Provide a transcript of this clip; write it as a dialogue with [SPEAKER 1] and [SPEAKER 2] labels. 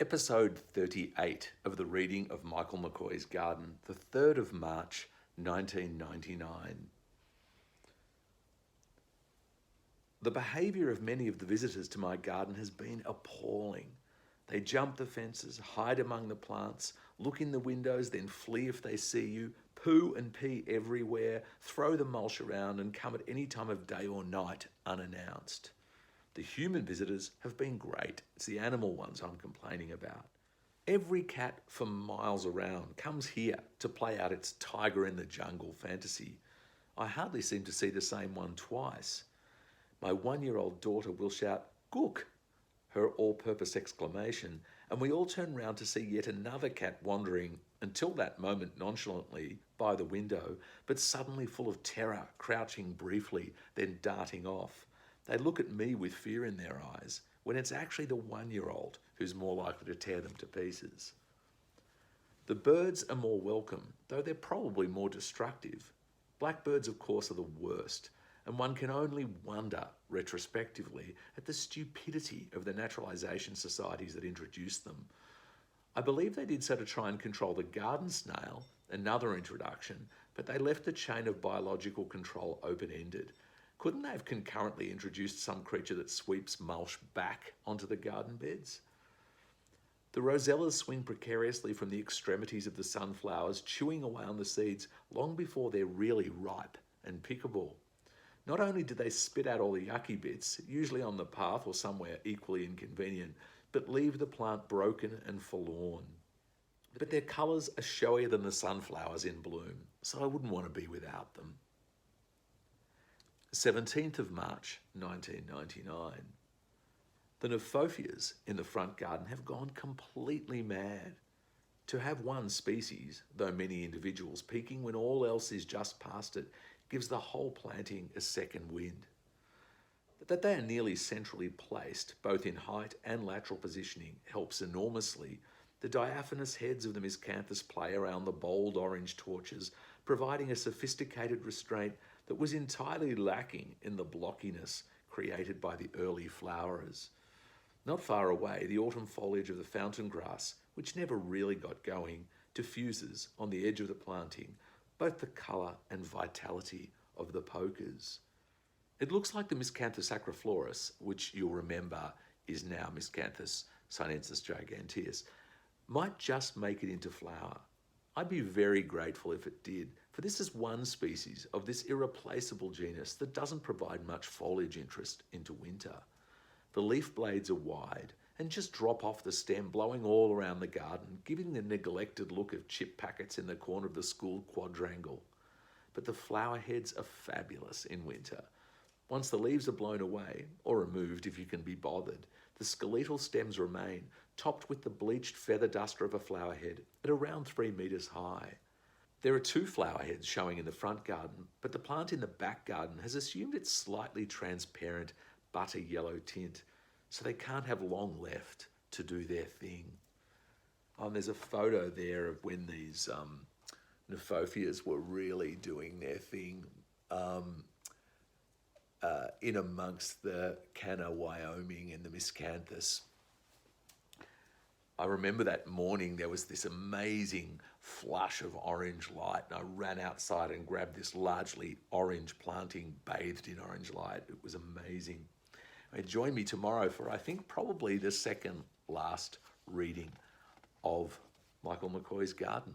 [SPEAKER 1] Episode 38 of the reading of Michael McCoy's Garden, the 3rd of March, 1999. The behaviour of many of the visitors to my garden has been appalling. They jump the fences, hide among the plants, look in the windows, then flee if they see you, poo and pee everywhere, throw the mulch around and come at any time of day or night unannounced. The human visitors have been great. It's the animal ones I'm complaining about. Every cat for miles around comes here to play out its tiger in the jungle fantasy. I hardly seem to see the same one twice. My 1-year-old daughter will shout, "Gook," her all-purpose exclamation, and we all turn round to see yet another cat wandering, until that moment nonchalantly, by the window, but suddenly full of terror, crouching briefly, then darting off. They look at me with fear in their eyes, when it's actually the 1-year-old who's more likely to tear them to pieces. The birds are more welcome, though they're probably more destructive. Blackbirds, of course, are the worst, and one can only wonder, retrospectively, at the stupidity of the naturalisation societies that introduced them. I believe they did so to try and control the garden snail, another introduction, but they left the chain of biological control open-ended. Couldn't they have concurrently introduced some creature that sweeps mulch back onto the garden beds? The rosellas swing precariously from the extremities of the sunflowers, chewing away on the seeds long before they're really ripe and pickable. Not only do they spit out all the yucky bits, usually on the path or somewhere equally inconvenient, but leave the plant broken and forlorn. But their colours are showier than the sunflowers in bloom, so I wouldn't want to be without them. 17th of March, 1999. The Nephophias in the front garden have gone completely mad. To have one species, though many individuals, peaking when all else is just past it, gives the whole planting a second wind. That they are nearly centrally placed, both in height and lateral positioning, helps enormously. The diaphanous heads of the miscanthus play around the bold orange torches, providing a sophisticated restraint that was entirely lacking in the blockiness created by the early flowerers. Not far away, the autumn foliage of the fountain grass, which never really got going, diffuses on the edge of the planting both the colour and vitality of the pokers. It looks like the Miscanthus acroflorus, which you'll remember is now Miscanthus sinensis giganteus, might just make it into flower. I'd be very grateful if it did, for this is one species of this irreplaceable genus that doesn't provide much foliage interest into winter. The leaf blades are wide and just drop off the stem, blowing all around the garden, giving the neglected look of chip packets in the corner of the school quadrangle. But the flower heads are fabulous in winter. Once the leaves are blown away, or removed if you can be bothered, the skeletal stems remain, topped with the bleached feather duster of a flower head at around 3 metres high. There are 2 flower heads showing in the front garden, but the plant in the back garden has assumed its slightly transparent butter yellow tint, so they can't have long left to do their thing. There's a photo there of when these Nephophias were really doing their thing in amongst the Canna, Wyoming and the Miscanthus. I remember that morning there was this amazing flush of orange light, and I ran outside and grabbed this largely orange planting bathed in orange light. It was amazing. Join me tomorrow for, I think, probably the second last reading of Michael McCoy's Garden.